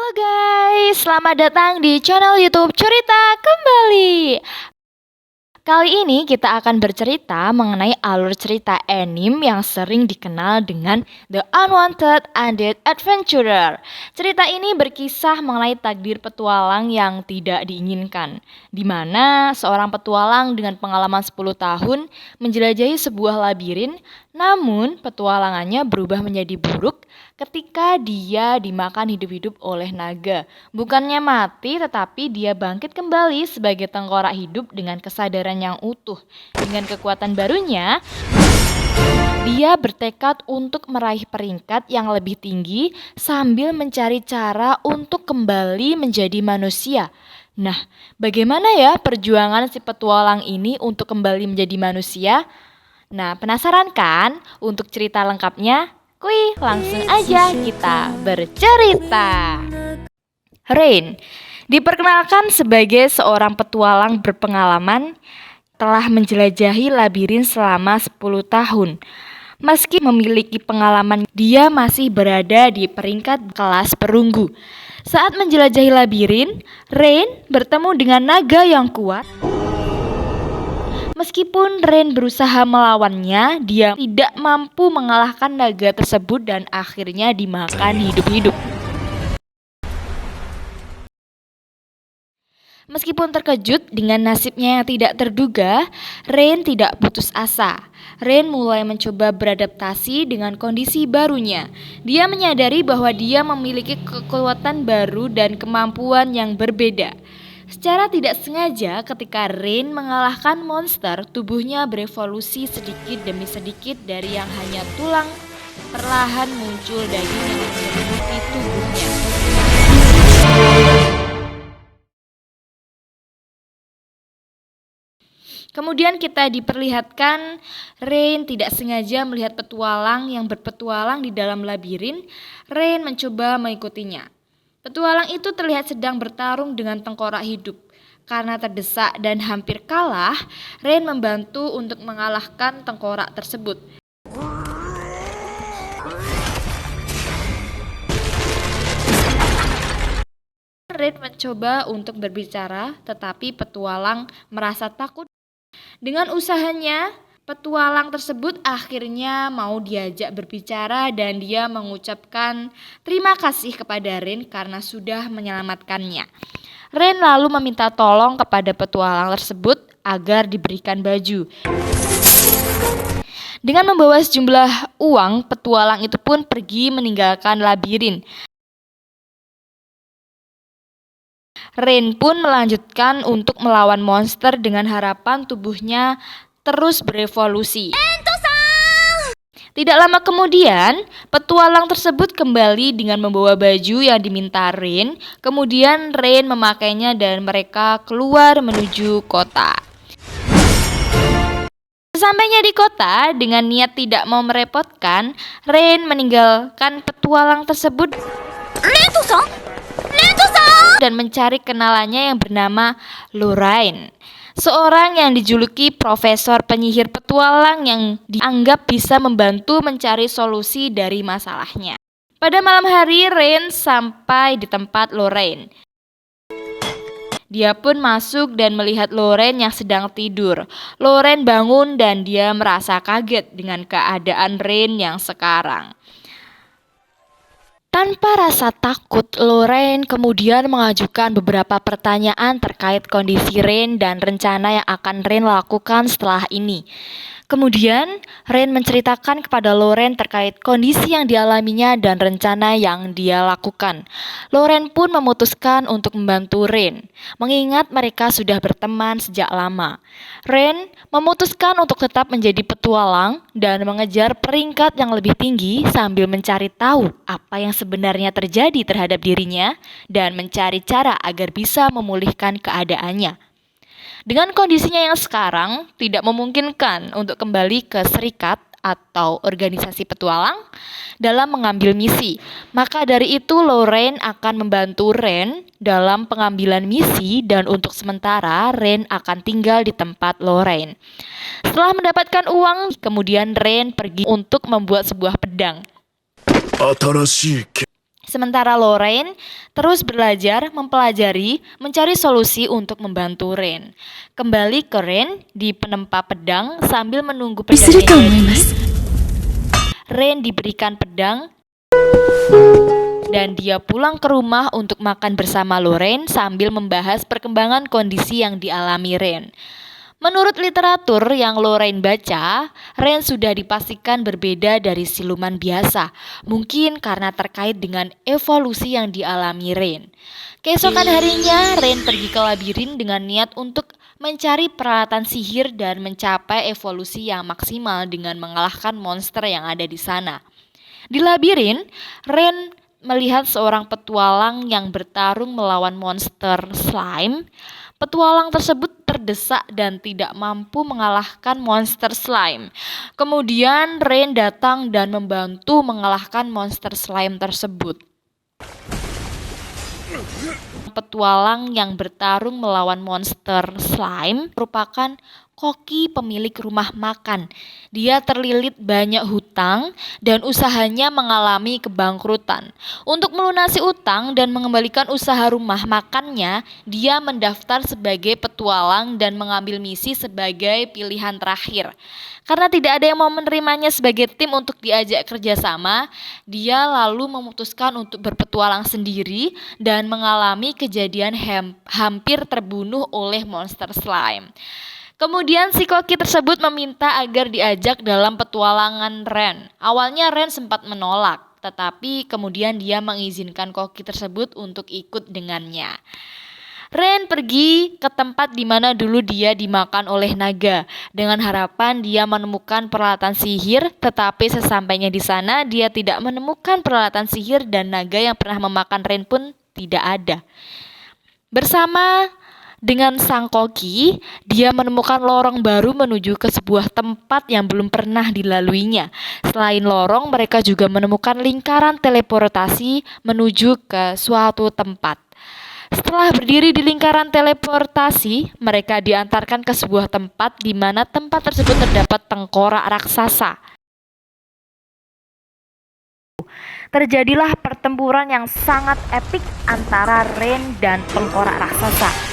Halo guys, selamat datang di channel YouTube Cerita Kembali. Kali ini kita akan bercerita mengenai alur cerita anime yang sering dikenal dengan The Unwanted Undead Adventurer. Cerita ini berkisah mengenai takdir petualang yang tidak diinginkan, di mana seorang petualang dengan pengalaman 10 tahun menjelajahi sebuah labirin, namun petualangannya berubah menjadi buruk ketika dia dimakan hidup-hidup oleh naga. Bukannya mati, tetapi dia bangkit kembali sebagai tengkorak hidup dengan kesadaran yang utuh. Dengan kekuatan barunya, dia bertekad untuk meraih peringkat yang lebih tinggi sambil mencari cara untuk kembali menjadi manusia. Nah, bagaimana ya perjuangan si petualang ini untuk kembali menjadi manusia? Nah, penasaran kan? Untuk cerita lengkapnya, langsung aja kita bercerita. Rain diperkenalkan sebagai seorang petualang berpengalaman, telah menjelajahi labirin selama 10 tahun. Meski memiliki pengalaman, dia masih berada di peringkat kelas perunggu. Saat menjelajahi labirin, Rain bertemu dengan naga yang kuat. Meskipun Rain berusaha melawannya, dia tidak mampu mengalahkan naga tersebut dan akhirnya dimakan hidup-hidup. Meskipun terkejut dengan nasibnya yang tidak terduga, Rain tidak putus asa. Rain mulai mencoba beradaptasi dengan kondisi barunya. Dia menyadari bahwa dia memiliki kekuatan baru dan kemampuan yang berbeda. Secara tidak sengaja, ketika Rain mengalahkan monster, tubuhnya berevolusi sedikit demi sedikit dari yang hanya tulang, perlahan muncul daging yang menyelimuti tubuhnya. Kemudian kita diperlihatkan Rain tidak sengaja melihat petualang yang berpetualang di dalam labirin. Rain mencoba mengikutinya. Petualang itu terlihat sedang bertarung dengan tengkorak hidup. Karena terdesak dan hampir kalah, Rain membantu untuk mengalahkan tengkorak tersebut. Rain mencoba untuk berbicara, tetapi petualang merasa takut. Dengan usahanya, petualang tersebut akhirnya mau diajak berbicara dan dia mengucapkan terima kasih kepada Rain karena sudah menyelamatkannya. Rain lalu meminta tolong kepada petualang tersebut agar diberikan baju. Dengan membawa sejumlah uang, petualang itu pun pergi meninggalkan labirin. Rain pun melanjutkan untuk melawan monster dengan harapan tubuhnya terus berevolusi. Tidak lama kemudian, petualang tersebut kembali dengan membawa baju yang diminta Rain. Kemudian Rain memakainya dan mereka keluar menuju kota. Sesampainya di kota, dengan niat tidak mau merepotkan, Rain meninggalkan petualang tersebut dan mencari kenalannya yang bernama Lorraine, seorang yang dijuluki profesor penyihir petualang yang dianggap bisa membantu mencari solusi dari masalahnya. Pada malam hari, Rain sampai di tempat Lorraine. Dia pun masuk dan melihat Lorraine yang sedang tidur. Lorraine bangun dan dia merasa kaget dengan keadaan Rain yang sekarang. Tanpa rasa takut, Lorraine kemudian mengajukan beberapa pertanyaan terkait kondisi Rain dan rencana yang akan Rain lakukan setelah ini. Kemudian, Rain menceritakan kepada Lorraine terkait kondisi yang dialaminya dan rencana yang dia lakukan. Lorraine pun memutuskan untuk membantu Rain, mengingat mereka sudah berteman sejak lama. Rain memutuskan untuk tetap menjadi petualang dan mengejar peringkat yang lebih tinggi sambil mencari tahu apa yang sebenarnya terjadi terhadap dirinya dan mencari cara agar bisa memulihkan keadaannya. Dengan kondisinya yang sekarang tidak memungkinkan untuk kembali ke serikat atau organisasi petualang dalam mengambil misi. Maka dari itu Lorraine akan membantu Rain dalam pengambilan misi dan untuk sementara Rain akan tinggal di tempat Lorraine. Setelah mendapatkan uang, kemudian Rain pergi untuk membuat sebuah pedang. Sementara Lorraine terus belajar, mempelajari, mencari solusi untuk membantu Ren. Kembali ke Ren di penempa pedang sambil menunggu pedangnya jadi. Ren diberikan pedang dan dia pulang ke rumah untuk makan bersama Lorraine sambil membahas perkembangan kondisi yang dialami Ren. Menurut literatur yang Lorraine baca, Ren sudah dipastikan berbeda dari siluman biasa, mungkin karena terkait dengan evolusi yang dialami Ren. Keesokan harinya, Ren pergi ke labirin dengan niat untuk mencari peralatan sihir dan mencapai evolusi yang maksimal dengan mengalahkan monster yang ada di sana. Di labirin, Ren melihat seorang petualang yang bertarung melawan monster slime. Petualang tersebut terdesak dan tidak mampu mengalahkan monster slime. Kemudian Ren datang dan membantu mengalahkan monster slime tersebut. Petualang yang bertarung melawan monster slime merupakan Koki, pemilik rumah makan. Dia terlilit banyak hutang dan usahanya mengalami kebangkrutan. Untuk melunasi utang dan mengembalikan usaha rumah makannya, dia mendaftar sebagai petualang dan mengambil misi sebagai pilihan terakhir. Karena tidak ada yang mau menerimanya sebagai tim untuk diajak kerjasama, dia lalu memutuskan untuk berpetualang sendiri dan mengalami kejadian hampir terbunuh oleh monster slime. Kemudian si Koki tersebut meminta agar diajak dalam petualangan Ren. Awalnya Ren sempat menolak, tetapi kemudian dia mengizinkan Koki tersebut untuk ikut dengannya. Ren pergi ke tempat di mana dulu dia dimakan oleh naga dengan harapan dia menemukan peralatan sihir, tetapi sesampainya di sana dia tidak menemukan peralatan sihir dan naga yang pernah memakan Ren pun tidak ada. Bersama dengan sang Koki, dia menemukan lorong baru menuju ke sebuah tempat yang belum pernah dilaluinya. Selain lorong, mereka juga menemukan lingkaran teleportasi menuju ke suatu tempat. Setelah berdiri di lingkaran teleportasi, mereka diantarkan ke sebuah tempat di mana tempat tersebut terdapat tengkorak raksasa. Terjadilah pertempuran yang sangat epik antara Ren dan tengkorak raksasa.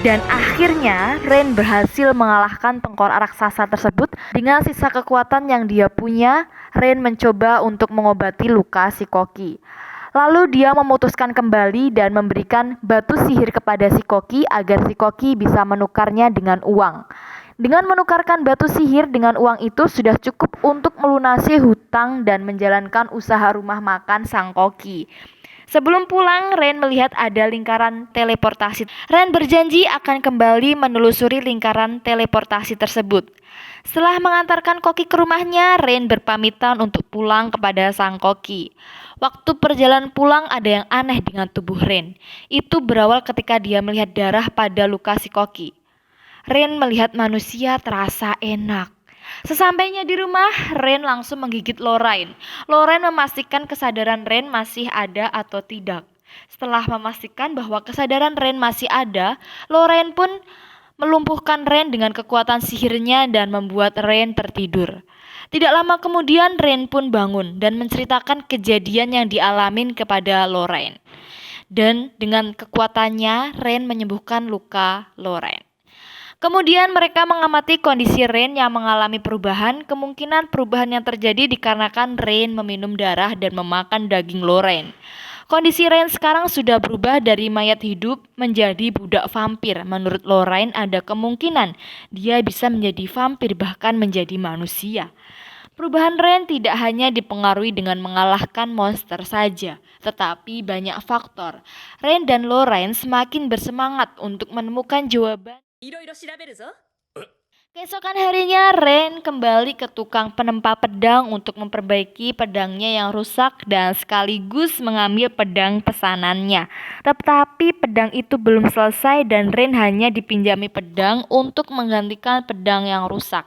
Dan akhirnya Ren berhasil mengalahkan tengkorak raksasa tersebut. Dengan sisa kekuatan yang dia punya, Ren mencoba untuk mengobati luka si Koki. Lalu dia memutuskan kembali dan memberikan batu sihir kepada si Koki agar si Koki bisa menukarnya dengan uang. Dengan menukarkan batu sihir dengan uang itu sudah cukup untuk melunasi hutang dan menjalankan usaha rumah makan sang Koki. Sebelum pulang, Ren melihat ada lingkaran teleportasi. Ren berjanji akan kembali menelusuri lingkaran teleportasi tersebut. Setelah mengantarkan Koki ke rumahnya, Ren berpamitan untuk pulang kepada sang Koki. Waktu perjalanan pulang ada yang aneh dengan tubuh Ren. Itu berawal ketika dia melihat darah pada luka si Koki. Ren melihat manusia terasa enak. Sesampainya di rumah, Ren langsung menggigit Lorraine. Lorraine memastikan kesadaran Ren masih ada atau tidak. Setelah memastikan bahwa kesadaran Ren masih ada, Lorraine pun melumpuhkan Ren dengan kekuatan sihirnya dan membuat Ren tertidur. Tidak lama kemudian Ren pun bangun dan menceritakan kejadian yang dialamin kepada Lorraine. Dan dengan kekuatannya, Ren menyembuhkan luka Lorraine. Kemudian mereka mengamati kondisi Ren yang mengalami perubahan. Kemungkinan perubahan yang terjadi dikarenakan Ren meminum darah dan memakan daging Lorraine. Kondisi Ren sekarang sudah berubah dari mayat hidup menjadi budak vampir. Menurut Lorraine ada kemungkinan dia bisa menjadi vampir bahkan menjadi manusia. Perubahan Ren tidak hanya dipengaruhi dengan mengalahkan monster saja, tetapi banyak faktor. Ren dan Lorraine semakin bersemangat untuk menemukan jawaban. Keesokan harinya, Ren kembali ke tukang penempa pedang untuk memperbaiki pedangnya yang rusak dan sekaligus mengambil pedang pesanannya. Tetapi pedang itu belum selesai dan Ren hanya dipinjami pedang untuk menggantikan pedang yang rusak.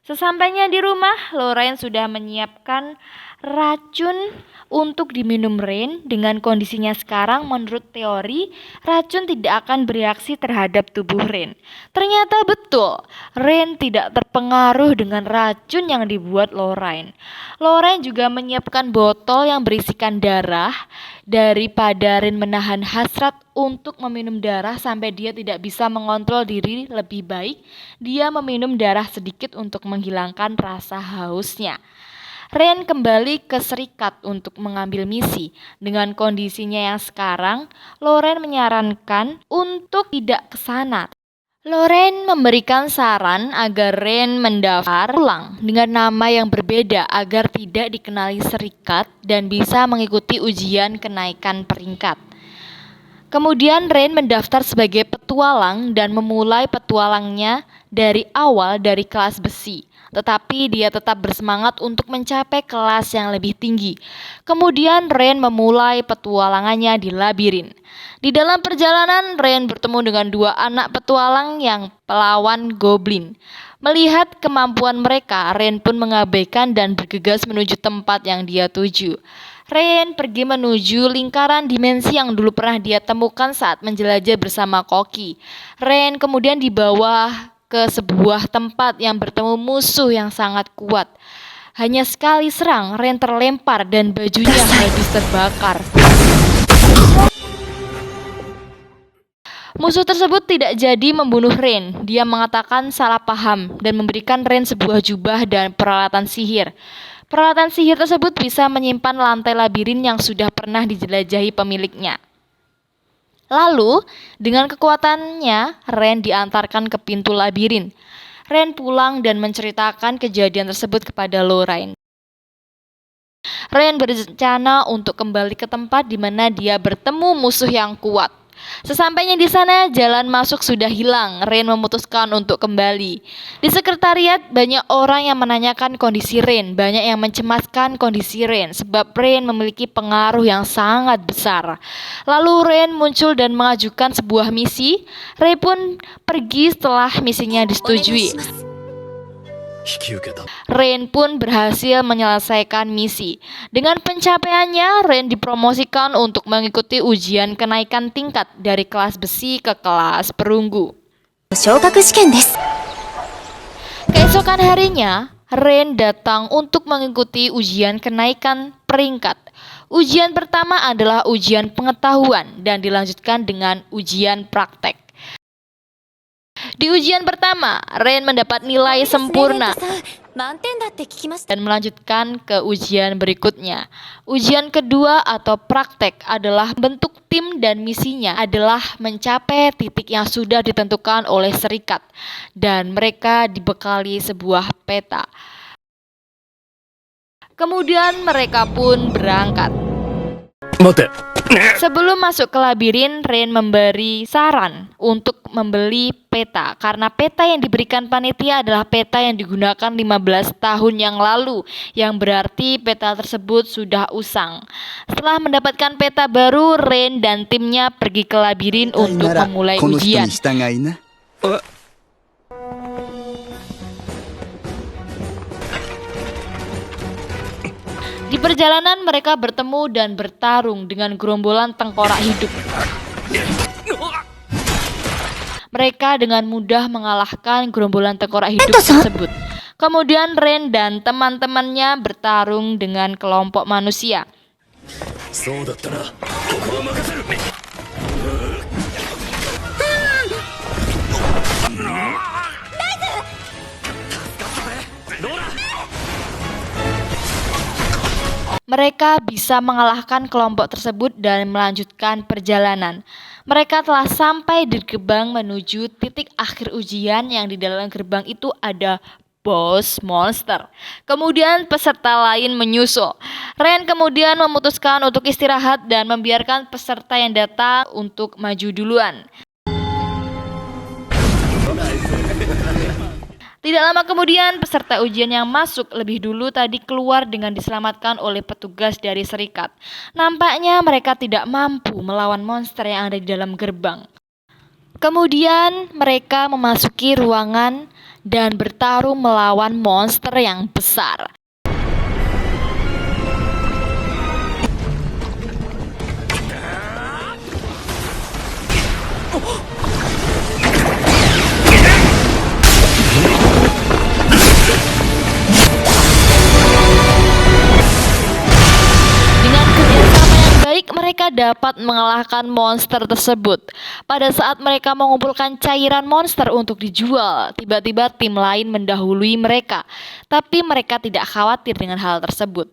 Sesampainya di rumah, Lorraine sudah menyiapkan racun untuk diminum Rain. Dengan kondisinya sekarang, menurut teori, racun tidak akan bereaksi terhadap tubuh Rain. Ternyata betul, Rain tidak terpengaruh dengan racun yang dibuat Lorraine. Lorraine juga menyiapkan botol yang berisikan darah. Daripada Rain menahan hasrat untuk meminum darah sampai dia tidak bisa mengontrol diri, lebih baik dia meminum darah sedikit untuk menghilangkan rasa hausnya. Rain kembali ke Serikat untuk mengambil misi. Dengan kondisinya yang sekarang, Lorraine menyarankan untuk tidak ke sana. Lorraine memberikan saran agar Rain mendaftar ulang dengan nama yang berbeda agar tidak dikenali Serikat dan bisa mengikuti ujian kenaikan peringkat. Kemudian Rain mendaftar sebagai petualang dan memulai petualangnya dari awal dari kelas besi. Tetapi dia tetap bersemangat untuk mencapai kelas yang lebih tinggi. Kemudian Rain memulai petualangannya di labirin. Di dalam perjalanan, Rain bertemu dengan dua anak petualang yang pelawan goblin. Melihat kemampuan mereka, Rain pun mengabaikan dan bergegas menuju tempat yang dia tuju. Rain pergi menuju lingkaran dimensi yang dulu pernah dia temukan saat menjelajah bersama Koki. Rain kemudian dibawa ke sebuah tempat yang bertemu musuh yang sangat kuat. Hanya sekali serang, Rain terlempar dan bajunya habis terbakar. Musuh tersebut tidak jadi membunuh Rain. Dia mengatakan salah paham dan memberikan Rain sebuah jubah dan peralatan sihir. Peralatan sihir tersebut bisa menyimpan lantai labirin yang sudah pernah dijelajahi pemiliknya. Lalu, dengan kekuatannya, Rain diantarkan ke pintu labirin. Rain pulang dan menceritakan kejadian tersebut kepada Lorraine. Rain berencana untuk kembali ke tempat di mana dia bertemu musuh yang kuat. Sesampainya di sana, jalan masuk sudah hilang. Rain memutuskan untuk kembali. Di sekretariat, banyak orang yang menanyakan kondisi Rain. Banyak yang mencemaskan kondisi Rain sebab Rain memiliki pengaruh yang sangat besar. Lalu Rain muncul dan mengajukan sebuah misi. Rain pun pergi setelah misinya disetujui. Rain pun berhasil menyelesaikan misi. Dengan pencapaiannya, Rain dipromosikan untuk mengikuti ujian kenaikan tingkat dari kelas besi ke kelas perunggu. Keesokan harinya, Rain datang untuk mengikuti ujian kenaikan peringkat. Ujian pertama adalah ujian pengetahuan dan dilanjutkan dengan ujian praktek. Di ujian pertama, Rain mendapat nilai sempurna dan melanjutkan ke ujian berikutnya. Ujian kedua atau praktek adalah bentuk tim dan misinya adalah mencapai titik yang sudah ditentukan oleh Serikat dan mereka dibekali sebuah peta. Kemudian mereka pun berangkat. Sebelum masuk ke labirin, Rain memberi saran untuk membeli peta karena peta yang diberikan panitia adalah peta yang digunakan 15 tahun yang lalu, yang berarti peta tersebut sudah usang. Setelah mendapatkan peta baru, Rain dan timnya pergi ke labirin untuk memulai ujian. Di perjalanan mereka bertemu dan bertarung dengan gerombolan tengkorak hidup. Mereka dengan mudah mengalahkan gerombolan tengkorak hidup tersebut. Kemudian Rain dan teman-temannya bertarung dengan kelompok manusia. Mereka bisa mengalahkan kelompok tersebut dan melanjutkan perjalanan. Mereka telah sampai di gerbang menuju titik akhir ujian yang di dalam gerbang itu ada bos monster. Kemudian peserta lain menyusul. Rain kemudian memutuskan untuk istirahat dan membiarkan peserta yang datang untuk maju duluan. Tidak lama kemudian, peserta ujian yang masuk lebih dulu tadi keluar dengan diselamatkan oleh petugas dari Serikat. Nampaknya mereka tidak mampu melawan monster yang ada di dalam gerbang. Kemudian mereka memasuki ruangan dan bertarung melawan monster yang besar. Dengan kerjasama yang baik, mereka dapat mengalahkan monster tersebut. Pada saat mereka mengumpulkan cairan monster untuk dijual, tiba-tiba tim lain mendahului mereka. Tapi mereka tidak khawatir dengan hal tersebut.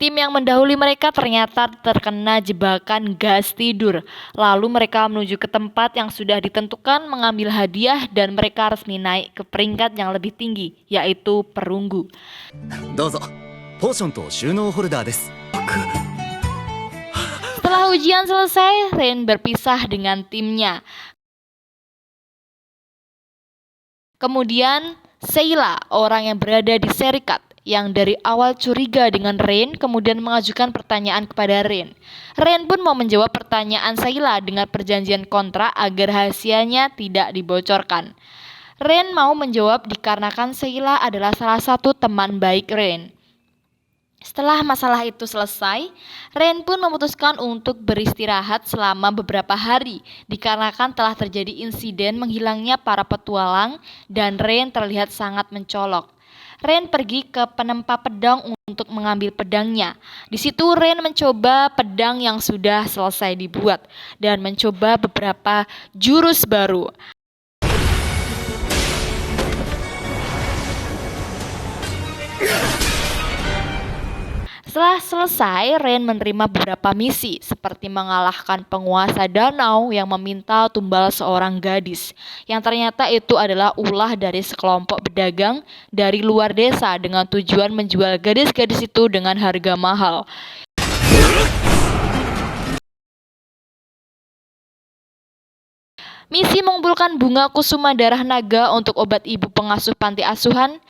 Tim yang mendahului mereka ternyata terkena jebakan gas tidur. Lalu mereka menuju ke tempat yang sudah ditentukan, mengambil hadiah, dan mereka resmi naik ke peringkat yang lebih tinggi, yaitu perunggu. どうぞポーションと収納ホルダーです。 Setelah ujian selesai, Rain berpisah dengan timnya. Kemudian Sheila, orang yang berada di serikat, yang dari awal curiga dengan Rain, kemudian mengajukan pertanyaan kepada Rain. Rain pun mau menjawab pertanyaan Sheila dengan perjanjian kontrak agar rahasianya tidak dibocorkan. Rain mau menjawab dikarenakan Sheila adalah salah satu teman baik Rain. Setelah masalah itu selesai, Rain pun memutuskan untuk beristirahat selama beberapa hari dikarenakan telah terjadi insiden menghilangnya para petualang dan Rain terlihat sangat mencolok. Rain pergi ke penempa pedang untuk mengambil pedangnya. Di situ Rain mencoba pedang yang sudah selesai dibuat dan mencoba beberapa jurus baru. Setelah selesai, Rain menerima beberapa misi, seperti mengalahkan penguasa danau yang meminta tumbal seorang gadis, yang ternyata itu adalah ulah dari sekelompok pedagang dari luar desa dengan tujuan menjual gadis-gadis itu dengan harga mahal. Misi mengumpulkan bunga kusuma darah naga untuk obat ibu pengasuh panti asuhan.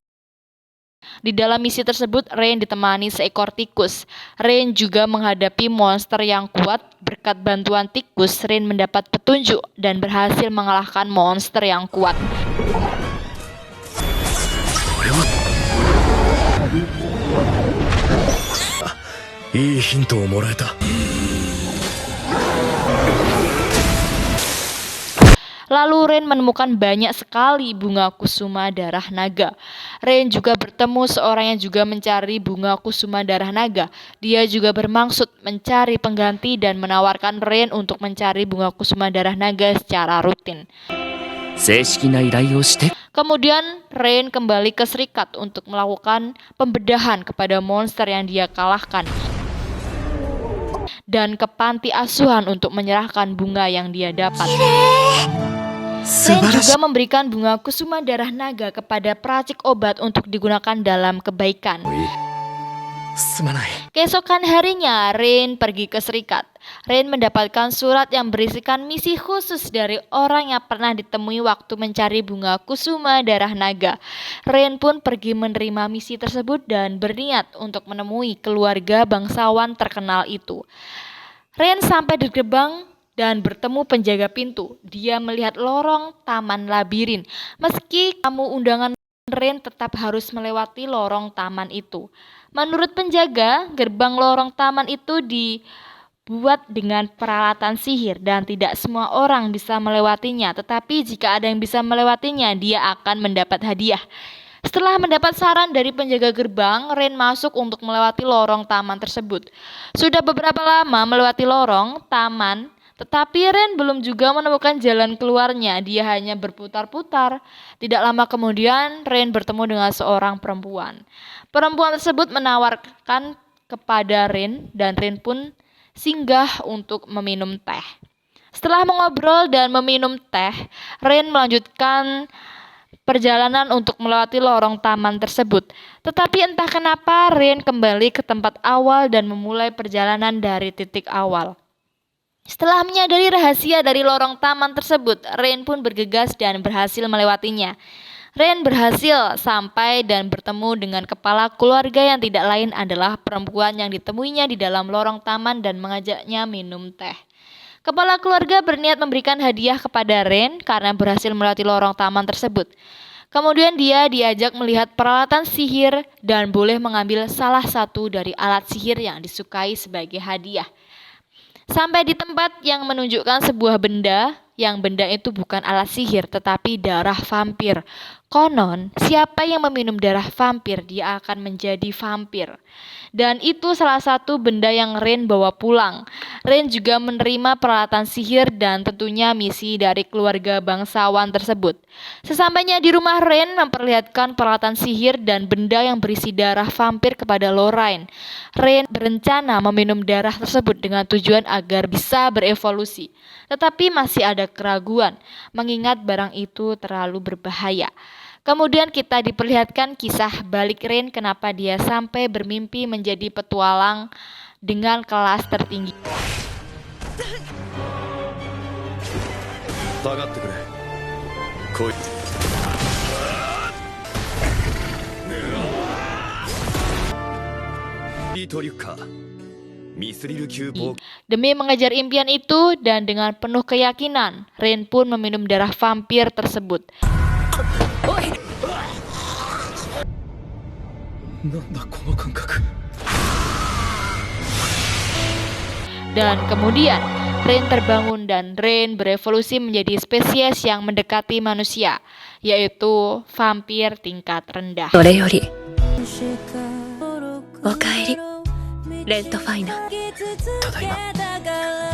Di dalam misi tersebut, Rain ditemani seekor tikus. Rain juga menghadapi monster yang kuat. Berkat bantuan tikus, Rain mendapat petunjuk dan berhasil mengalahkan monster yang kuat. Lalu Rain menemukan banyak sekali bunga kusuma darah naga. Rain juga bertemu seorang yang juga mencari bunga kusuma darah naga. Dia juga bermaksud mencari pengganti dan menawarkan Rain untuk mencari bunga kusuma darah naga secara rutin. Kemudian Rain kembali ke serikat untuk melakukan pembedahan kepada monster yang dia kalahkan dan ke panti asuhan untuk menyerahkan bunga yang dia dapat. Rain juga memberikan bunga kusuma darah naga kepada peracik obat untuk digunakan dalam kebaikan. Keesokan harinya, Rain pergi ke serikat. Rain mendapatkan surat yang berisikan misi khusus dari orang yang pernah ditemui waktu mencari bunga kusuma darah naga. Rain pun pergi menerima misi tersebut dan berniat untuk menemui keluarga bangsawan terkenal itu. Rain sampai di gerbang dan bertemu penjaga pintu. Dia melihat lorong taman labirin. Meski tamu undangan, Rain tetap harus melewati lorong taman itu. Menurut penjaga, gerbang lorong taman itu dibuat dengan peralatan sihir dan tidak semua orang bisa melewatinya. Tetapi jika ada yang bisa melewatinya, dia akan mendapat hadiah. Setelah mendapat saran dari penjaga gerbang, Rain masuk untuk melewati lorong taman tersebut. Sudah beberapa lama melewati lorong taman, tetapi Rain belum juga menemukan jalan keluarnya. Dia hanya berputar-putar. Tidak lama kemudian, Rain bertemu dengan seorang perempuan. Perempuan tersebut menawarkan kepada Rain dan Rain pun singgah untuk meminum teh. Setelah mengobrol dan meminum teh, Rain melanjutkan perjalanan untuk melewati lorong taman tersebut. Tetapi entah kenapa Rain kembali ke tempat awal dan memulai perjalanan dari titik awal. Setelah menyadari rahasia dari lorong taman tersebut, Rain pun bergegas dan berhasil melewatinya. Rain berhasil sampai dan bertemu dengan kepala keluarga yang tidak lain adalah perempuan yang ditemuinya di dalam lorong taman dan mengajaknya minum teh. Kepala keluarga berniat memberikan hadiah kepada Rain karena berhasil melewati lorong taman tersebut. Kemudian dia diajak melihat peralatan sihir dan boleh mengambil salah satu dari alat sihir yang disukai sebagai hadiah. Sampai di tempat yang menunjukkan sebuah benda, yang benda itu bukan alat sihir tetapi darah vampir. Konon, siapa yang meminum darah vampir dia akan menjadi vampir. Dan itu salah satu benda yang Rin bawa pulang. Rin juga menerima peralatan sihir dan tentunya misi dari keluarga bangsawan tersebut. Sesampainya di rumah, Rin memperlihatkan peralatan sihir dan benda yang berisi darah vampir kepada Lorraine. Rin berencana meminum darah tersebut dengan tujuan agar bisa berevolusi. Tetapi masih ada keraguan, mengingat barang itu terlalu berbahaya. Kemudian kita diperlihatkan kisah balik Rin kenapa dia sampai bermimpi menjadi petualang dengan kelas tertinggi. 下がってくれ。こいリトリュッカーミスリル級暴 Demi mengejar impian itu dan dengan penuh keyakinan, Rin pun meminum darah vampir tersebut. なんだこの感覚。 Dan kemudian Rin terbangun dan Rin berevolusi menjadi spesies yang mendekati manusia, yaitu vampir tingkat rendah. それよりおかえりレントファイナ。ただいま。